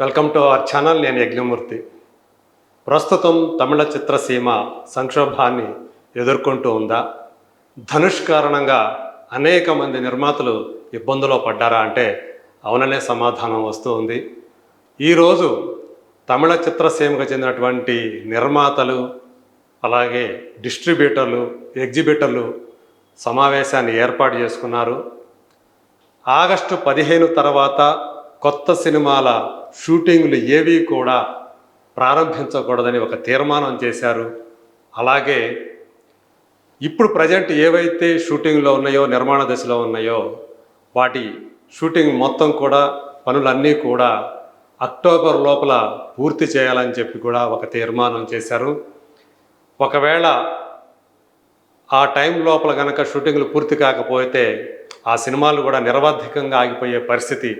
Welcome to our channel. నేను యజ్ఞమూర్తి. ప్రస్తుతం తమిళ చిత్రసీమ సంక్షోభాన్ని ఎదుర్కొంటూ ఉందా? ధనుష్ కారణంగా అనేక మంది నిర్మాతలు ఇబ్బందులో పడ్డారా అంటే అవుననే సమాధానం వస్తూ ఉంది. ఈరోజు తమిళ చిత్రసీమకు చెందినటువంటి నిర్మాతలు, అలాగే డిస్ట్రిబ్యూటర్లు, ఎగ్జిబిటర్లు సమావేశాన్ని ఏర్పాటు చేసుకున్నారు. ఆగస్టు 15 తర్వాత కొత్త సినిమాల షూటింగ్లు ఏవి కూడా ప్రారంభించకూడదని ఒక తీర్మానం చేశారు. అలాగే ఇప్పుడు ప్రజెంట్ ఏవైతే షూటింగ్లో ఉన్నాయో, నిర్మాణ దశలో ఉన్నాయో వాటి షూటింగ్ మొత్తం కూడా పనులన్నీ కూడా అక్టోబర్ లోపల పూర్తి చేయాలని చెప్పి కూడా ఒక తీర్మానం చేశారు. ఒకవేళ ఆ టైం లోపల కనుక షూటింగ్లు పూర్తి కాకపోతే ఆ సినిమాలు కూడా నిరవధికంగా ఆగిపోయే పరిస్థితి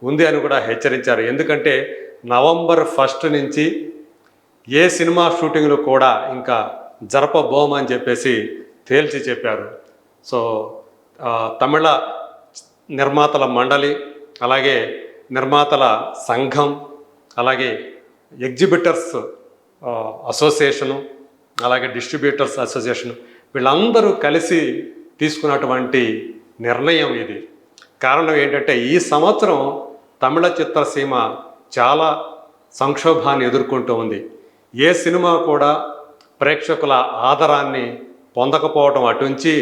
ఉంది అని కూడా హెచ్చరించారు. ఎందుకంటే నవంబర్ 1 నుంచి ఏ సినిమా షూటింగ్లు కూడా ఇంకా జరపబోమని చెప్పేసి తేల్చి చెప్పారు. సో తమిళ నిర్మాతల మండలి, అలాగే నిర్మాతల సంఘం, అలాగే ఎగ్జిబిటర్స్ అసోసియేషను, అలాగే డిస్ట్రిబ్యూటర్స్ అసోసియేషను వీళ్ళందరూ కలిసి తీసుకున్నటువంటి నిర్ణయం ఇది. కారణం ఏంటంటే ఈ సంవత్సరం తమిళ చిత్రసీమ చాలా సంక్షోభాన్ని ఎదుర్కొంటూ ఉంది. ఏ సినిమా కూడా ప్రేక్షకుల ఆదరాన్ని పొందకపోవడం అటుంచి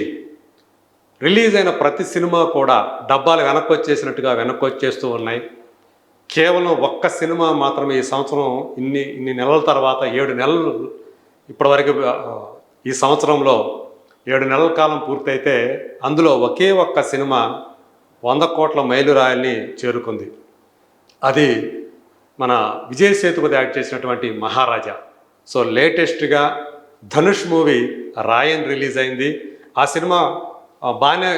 రిలీజ్ అయిన ప్రతి సినిమా కూడా డబ్బాలు వెనక్కి వచ్చేస్తూ ఉన్నాయి. కేవలం ఒక్క సినిమా మాత్రమే ఈ సంవత్సరం ఇన్ని నెలల తర్వాత 7 నెలలు ఇప్పటివరకు ఈ సంవత్సరంలో 7 నెలల కాలం పూర్తయితే అందులో ఒకే ఒక్క సినిమా 100 కోట్ల మైలురాయిల్ని చేరుకుంది. అది మన విజయ్ సేతుపతి యాక్ట్ చేసినటువంటి మహారాజా. సో లేటెస్ట్గా ధనుష్ మూవీ రాయన్ రిలీజ్ అయింది. ఆ సినిమా బాగానే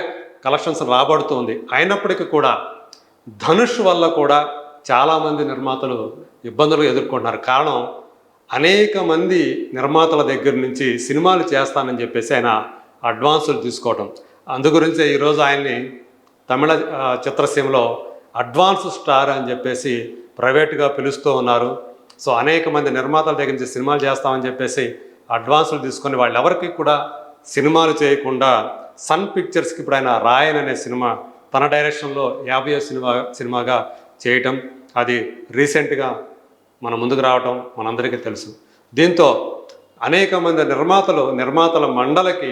కలెక్షన్స్ రాబడుతుంది. అయినప్పటికీ కూడా ధనుష్ వల్ల కూడా చాలామంది నిర్మాతలు ఇబ్బందులు ఎదుర్కొంటున్నారు. కారణం అనేక మంది నిర్మాతల దగ్గర నుంచి సినిమాలు చేస్తానని చెప్పేసి ఆయన అడ్వాన్సులు తీసుకోవటం. అందుగురించి ఈరోజు ఆయన్ని తమిళ చిత్రసీమలో అడ్వాన్స్ స్టార్ అని చెప్పేసి ప్రైవేట్గా పిలుస్తూ ఉన్నారు. సో అనేక మంది నిర్మాతల దగ్గర నుంచి సినిమాలు చేస్తామని చెప్పేసి అడ్వాన్సులు తీసుకొని వాళ్ళెవరికి కూడా సినిమాలు చేయకుండా సన్ పిక్చర్స్కి ఇప్పుడు ఆయన రాయన్ అనే సినిమా తన డైరెక్షన్లో 50వ సినిమాగా చేయటం, అది రీసెంట్గా మన ముందుకు రావటం మనందరికీ తెలుసు. దీంతో అనేక మంది నిర్మాతల మండలికి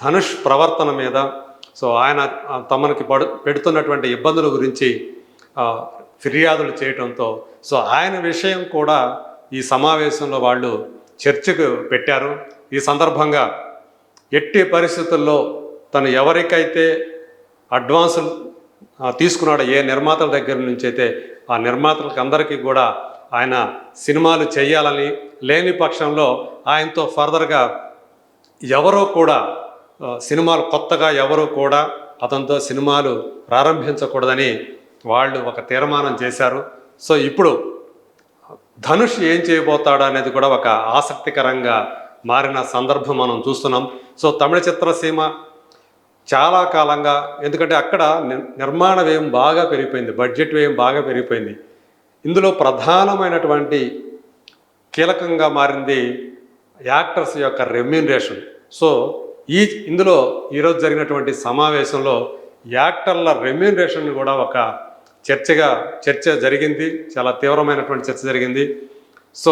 ధనుష్ ప్రవర్తన మీద, సో ఆయన తమకి పెడుతున్నటువంటి ఇబ్బందుల గురించి ఫిర్యాదులు చేయడంతో సో ఆయన విషయం కూడా ఈ సమావేశంలో వాళ్ళు చర్చకు పెట్టారు. ఈ సందర్భంగా ఎట్టి పరిస్థితుల్లో తను ఎవరికైతే అడ్వాన్సులు తీసుకున్నాడో, ఏ నిర్మాతల దగ్గర నుంచి అయితే ఆ నిర్మాతలకు అందరికీ కూడా ఆయన సినిమాలు చేయాలని, లేని పక్షంలో ఆయనతో ఫర్దర్గా ఎవరో కూడా సినిమాలు కొత్తగా ఎవరో కూడా అతనితో సినిమాలు ప్రారంభించకూడదని వాళ్ళు ఒక తీర్మానం చేశారు. సో ఇప్పుడు ధనుష్ ఏం చేయబోతాడు అనేది కూడా ఒక ఆసక్తికరంగా మారిన సందర్భం మనం చూస్తున్నాం. సో తమిళ చిత్రసీమ చాలా కాలంగా, ఎందుకంటే అక్కడ నిర్మాణ వ్యయం బాగా పెరిగిపోయింది, బడ్జెట్ వ్యయం బాగా పెరిగిపోయింది. ఇందులో ప్రధానమైనటువంటి కీలకంగా మారింది యాక్టర్స్ యొక్క రెమ్యూనరేషన్. సో ఇందులో ఈరోజు జరిగినటువంటి సమావేశంలో యాక్టర్ల రెమ్యూనరేషన్ కూడా ఒక చర్చ జరిగింది. చాలా తీవ్రమైనటువంటి చర్చ జరిగింది. సో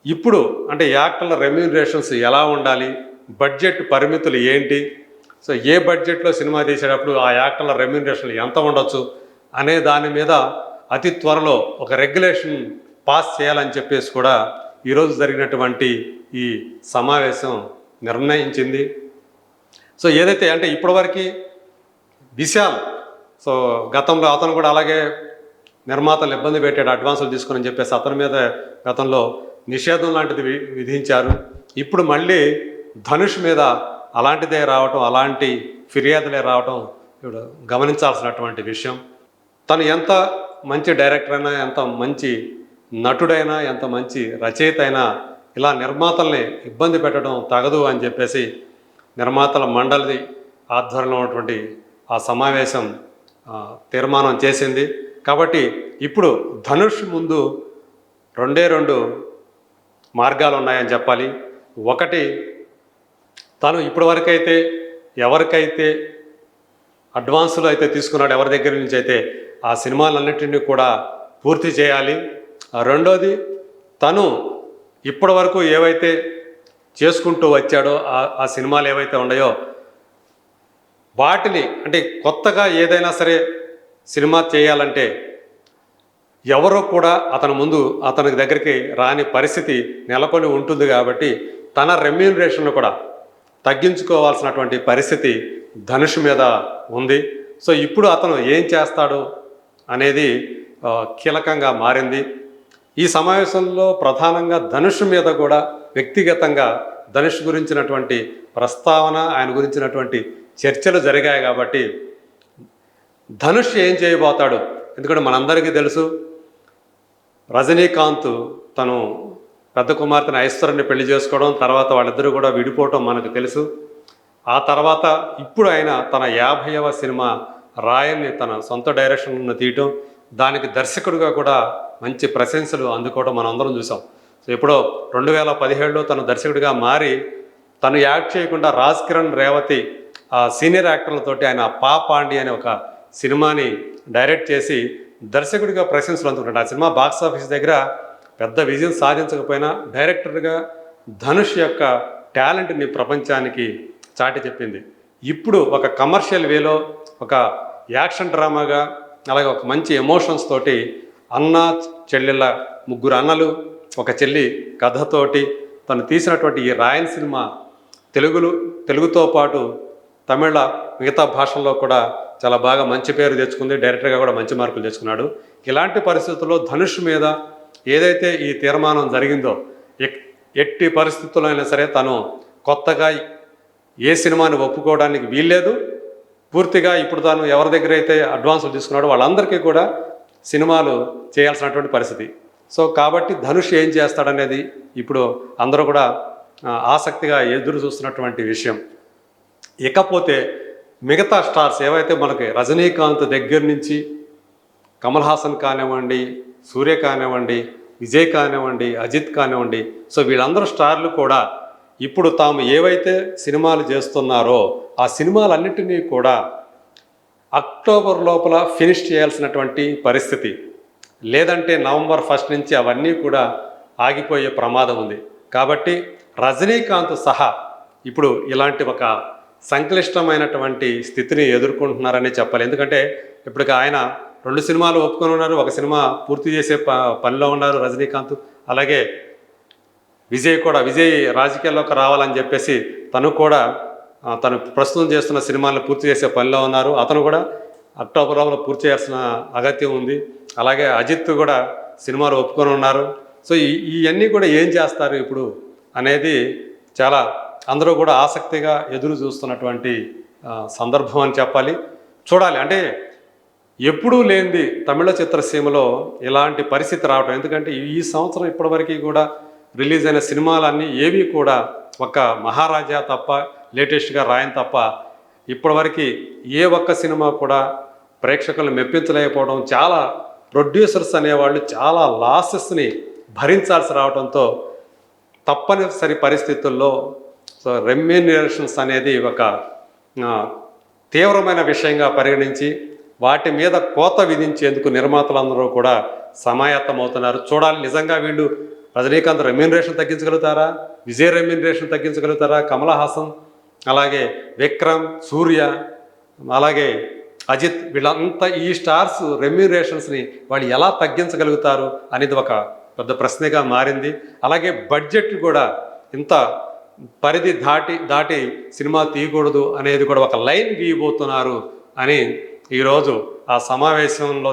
ఇప్పుడు అంటే యాక్టర్ల రెమ్యూనరేషన్స్ ఎలా ఉండాలి, బడ్జెట్ పరిమితులు ఏంటి, సో ఏ బడ్జెట్లో సినిమా తీసేటప్పుడు ఆ యాక్టర్ల రెమ్యూనరేషన్లు ఎంత ఉండొచ్చు అనే దాని మీద అతి త్వరలో ఒక రెగ్యులేషన్ పాస్ చేయాలని చెప్పేసి కూడా ఈరోజు జరిగినటువంటి ఈ సమావేశం నిర్ణయించింది. సో ఏదైతే అంటే ఇప్పటివరకు విశాల్, సో గతంలో అతను కూడా అలాగే నిర్మాతలు ఇబ్బంది పెట్టాడు, అడ్వాన్సులు తీసుకుని చెప్పేసి అతని మీద గతంలో నిషేధం లాంటిది విధించారు. ఇప్పుడు మళ్ళీ ధనుష్ మీద అలాంటిదే రావటం, అలాంటి ఫిర్యాదులే రావటం ఇప్పుడు గమనించాల్సినటువంటి విషయం. తను ఎంత మంచి డైరెక్టర్ అయినా, ఎంత మంచి నటుడైనా, ఎంత మంచి రచయిత అయినా ఇలా నిర్మాతల్ని ఇబ్బంది పెట్టడం తగదు అని చెప్పేసి నిర్మాతల మండలి ఆధ్వర్యంలో ఉన్నటువంటి ఆ సమావేశం తీర్మానం చేసింది. కాబట్టి ఇప్పుడు ధనుష్ ముందు రెండు మార్గాలు ఉన్నాయని చెప్పాలి. ఒకటి, తను ఇప్పటి వరకైతే ఎవరికైతే అడ్వాన్సులు అయితే తీసుకున్నాడు, ఎవరి దగ్గర నుంచి అయితే ఆ సినిమాలన్నింటినీ కూడా పూర్తి చేయాలి. రెండోది, తను ఇప్పటి వరకు ఏవైతే చేసుకుంటూ వచ్చాడో ఆ సినిమాలు ఏవైతే ఉన్నాయో వాటిని, అంటే కొత్తగా ఏదైనా సరే సినిమా చేయాలంటే ఎవరో కూడా అతని దగ్గరికి రాని పరిస్థితి నెలకొని ఉంటుంది. కాబట్టి తన రెమ్యూనరేషన్ కూడా తగ్గించుకోవాల్సినటువంటి పరిస్థితి ధనుష్ మీద ఉంది. సో ఇప్పుడు అతను ఏం చేస్తాడు అనేది కీలకంగా మారింది. ఈ సమావేశంలో ప్రధానంగా ధనుష్ మీద కూడా వ్యక్తిగతంగా ధనుష్ గురించినటువంటి ప్రస్తావన, ఆయన గురించినటువంటి చర్చలు జరిగాయి. కాబట్టి ధనుష్ ఏం చేయబోతాడు, ఎందుకంటే మనందరికీ తెలుసు రజనీకాంత్ తను పెద్ద కుమార్తెను ఐశ్వర్యని పెళ్లి చేసుకోవడం, తర్వాత వాళ్ళిద్దరూ కూడా విడిపోవటం మనకు తెలుసు. ఆ తర్వాత ఇప్పుడు ఆయన తన 50వ సినిమా రాయల్ని తన సొంత డైరెక్షన్ను తీయటం, దానికి దర్శకుడిగా కూడా మంచి ప్రశంసలు అందుకోవడం మనం అందరం చూసాం. సో ఎప్పుడో 2017లో తను దర్శకుడిగా మారి తను యాక్ట్ చేయకుండా రాజ్ కిరణ్ రేవతి ఆ సీనియర్ యాక్టర్లతోటి ఆయన పాండి అనే ఒక సినిమాని డైరెక్ట్ చేసి దర్శకుడిగా ప్రశంసలు అందుకుంటాడు. ఆ సినిమా బాక్స్ ఆఫీస్ దగ్గర పెద్ద విజయం సాధించకపోయినా డైరెక్టర్గా ధనుష్ యొక్క టాలెంట్ని ప్రపంచానికి చాటి చెప్పింది. ఇప్పుడు ఒక కమర్షియల్ వేలో ఒక యాక్షన్ డ్రామాగా, అలాగే ఒక మంచి ఎమోషన్స్ తోటి అన్న చెల్లెళ్ళ, ముగ్గురు అన్నలు ఒక చెల్లి కథతోటి తను తీసినటువంటి ఈ రాయన్ సినిమా తెలుగుతో పాటు తమిళ మిగతా భాషల్లో కూడా చాలా బాగా మంచి పేరు తెచ్చుకుంది. డైరెక్టర్గా కూడా మంచి మార్కులు తెచ్చుకున్నాడు. ఇలాంటి పరిస్థితుల్లో ధనుష్ మీద ఏదైతే ఈ తీర్మానం జరిగిందో ఎట్టి పరిస్థితుల్లో అయినా సరే తను కొత్తగా ఏ సినిమాని ఒప్పుకోవడానికి వీల్లేదు. పూర్తిగా ఇప్పుడు తాను ఎవరి దగ్గర అయితే అడ్వాన్సులు తీసుకున్నాడో వాళ్ళందరికీ కూడా సినిమాలు చేయాల్సినటువంటి పరిస్థితి. సో కాబట్టి ధనుష్ ఏం చేస్తాడనేది ఇప్పుడు అందరూ కూడా ఆసక్తిగా ఎదురు చూస్తున్నటువంటి విషయం. ఇకపోతే మిగతా స్టార్స్ ఏవైతే మనకి రజనీకాంత్ దగ్గర నుంచి కమల్ హాసన్ కానివ్వండి, సూర్య కానివ్వండి, విజయ్ కానివ్వండి, అజిత్ కానివ్వండి, సో వీళ్ళందరూ స్టార్లు కూడా ఇప్పుడు తాము ఏవైతే సినిమాలు చేస్తున్నారో ఆ సినిమాలన్నింటినీ కూడా అక్టోబర్ లోపల ఫినిష్ చేయాల్సినటువంటి పరిస్థితి, లేదంటే నవంబర్ 1 నుంచి అవన్నీ కూడా ఆగిపోయే ప్రమాదం ఉంది. కాబట్టి రజనీకాంత్ సహా ఇప్పుడు ఇలాంటి ఒక సంక్లిష్టమైనటువంటి స్థితిని ఎదుర్కొంటున్నారని చెప్పాలి. ఎందుకంటే ఇప్పటికి ఆయన 2 సినిమాలు ఒప్పుకొని ఉన్నారు, ఒక సినిమా పూర్తి చేసే పనిలో ఉన్నారు రజనీకాంత్. అలాగే విజయ్ రాజకీయాల్లోకి రావాలని చెప్పేసి తను ప్రస్తుతం చేస్తున్న సినిమాలను పూర్తి చేసే పనిలో ఉన్నారు. అతను కూడా అక్టోబర్లో పూర్తి చేయాల్సిన అగత్యం ఉంది. అలాగే అజిత్ కూడా సినిమాలు ఒప్పుకొని ఉన్నారు. సో ఇవన్నీ కూడా ఏం చేస్తారు ఇప్పుడు అనేది చాలా అందరూ కూడా ఆసక్తిగా ఎదురు చూస్తున్నటువంటి సందర్భం అని చెప్పాలి. చూడాలి, అంటే ఎప్పుడూ లేనిది తమిళ చిత్రసీమలో ఇలాంటి పరిస్థితి రావటం. ఎందుకంటే ఈ సంవత్సరం ఇప్పటివరకు కూడా రిలీజ్ అయిన సినిమాలన్నీ ఏవి కూడా ఒక మహారాజా తప్ప, లేటెస్ట్గా రాయన్ తప్ప ఇప్పటివరకు ఏ ఒక్క సినిమా కూడా ప్రేక్షకులను మెప్పించలేకపోవడం, చాలా ప్రొడ్యూసర్స్ అనేవాళ్ళు చాలా లాసెస్ని భరించాల్సి రావడంతో తప్పనిసరి పరిస్థితుల్లో సో రెమ్యూనరేషన్స్ అనేది ఒక తీవ్రమైన విషయంగా పరిగణించి వాటి మీద కోత విధించేందుకు నిర్మాతలందరూ కూడా సమాయత్తమవుతున్నారు. చూడాలి, నిజంగా వీళ్ళు రజనీకాంత్ రెమ్యూనరేషన్ తగ్గించగలుగుతారా, విజయ్ రెమ్యూనరేషన్ తగ్గించగలుగుతారా, కమల్ హాసన్, అలాగే విక్రమ్, సూర్య, అలాగే అజిత్, వీళ్ళంతా ఈ స్టార్స్ రెమ్యూనరేషన్స్ని వాళ్ళు ఎలా తగ్గించగలుగుతారు అనేది ఒక పెద్ద ప్రశ్నగా మారింది. అలాగే బడ్జెట్ కూడా ఇంత పరిధి దాటి సినిమా తీయకూడదు అనేది కూడా ఒక లైన్ గీయబోతున్నారు అని ఈరోజు ఆ సమావేశంలో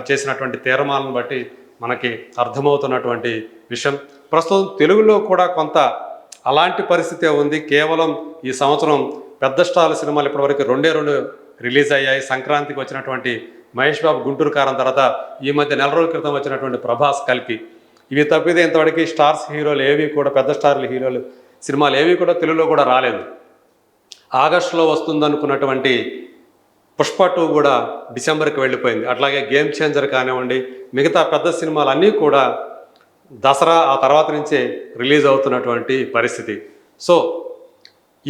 చేసినటువంటి తీర్మానాలను బట్టి మనకి అర్థమవుతున్నటువంటి విషయం. ప్రస్తుతం తెలుగులో కూడా కొంత అలాంటి పరిస్థితి ఉంది. కేవలం ఈ సంవత్సరం పెద్ద స్టార్ సినిమాలు ఇప్పటివరకు 2 రిలీజ్ అయ్యాయి. సంక్రాంతికి వచ్చినటువంటి మహేష్ బాబు గుంటూరు కారం తర్వాత ఈ మధ్య నెల రోజుల క్రితం వచ్చినటువంటి ప్రభాస్ కల్కి, ఇవి తప్పితే ఇంతవరకు స్టార్స్ హీరోలు ఏవి కూడా, పెద్ద స్టార్లు హీరోలు సినిమాలు ఏవి కూడా తెలుగులో కూడా రాలేదు. ఆగస్టులో వస్తుందనుకున్నటువంటి పుష్ప 2 కూడా డిసెంబర్కి వెళ్ళిపోయింది. అట్లాగే గేమ్ చేంజర్ కానివ్వండి, మిగతా పెద్ద సినిమాలు అన్నీ కూడా దసరా ఆ తర్వాత నుంచే రిలీజ్ అవుతున్నటువంటి పరిస్థితి. సో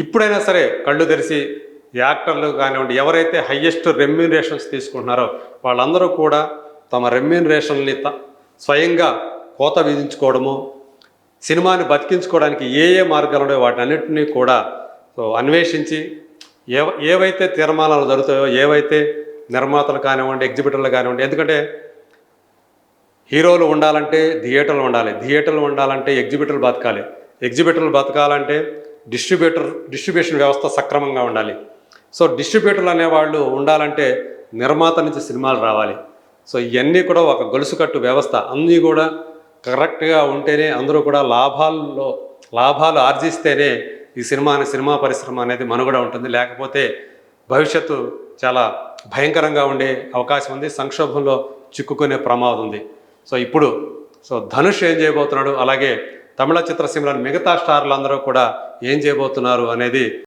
ఇప్పుడైనా సరే కళ్ళు తెరిచి యాక్టర్లు కానివ్వండి, ఎవరైతే హయ్యెస్ట్ రెమ్యూనరేషన్స్ తీసుకుంటున్నారో వాళ్ళందరూ కూడా తమ రెమ్యూనరేషన్ని స్వయంగా కోత విధించుకోవడము, సినిమాని బతికించుకోవడానికి ఏ ఏ మార్గాలు ఉన్నాయో వాటిని అన్నింటినీ కూడా అన్వేషించి ఏవైతే తీర్మానాలు జరుగుతాయో, ఏవైతే నిర్మాతలు కానివ్వండి, ఎగ్జిబిటర్లు కానివ్వండి, ఎందుకంటే హీరోలు ఉండాలంటే థియేటర్లు ఉండాలి, థియేటర్లు ఉండాలంటే ఎగ్జిబిటర్లు బతకాలి, ఎగ్జిబిటర్లు బతకాలంటే డిస్ట్రిబ్యూషన్ వ్యవస్థ సక్రమంగా ఉండాలి. సో డిస్ట్రిబ్యూటర్లు అనేవాళ్ళు ఉండాలంటే నిర్మాత నుంచి సినిమాలు రావాలి. సో ఇవన్నీ కూడా ఒక గొలుసుకట్టు వ్యవస్థ, అన్నీ కూడా కరెక్ట్గా ఉంటేనే అందరూ కూడా లాభాలు ఆర్జిస్తేనే ఈ సినిమా పరిశ్రమ అనేది మనుగడ ఉంటుంది. లేకపోతే భవిష్యత్తు చాలా భయంకరంగా ఉండే అవకాశం ఉంది, సంక్షోభంలో చిక్కుకునే ప్రమాదం ఉంది. సో ఇప్పుడు ధనుష్ ఏం చేయబోతున్నాడు, అలాగే తమిళ చిత్రసీమలోని మిగతా స్టార్లు అందరూ కూడా ఏం చేయబోతున్నారు అనేది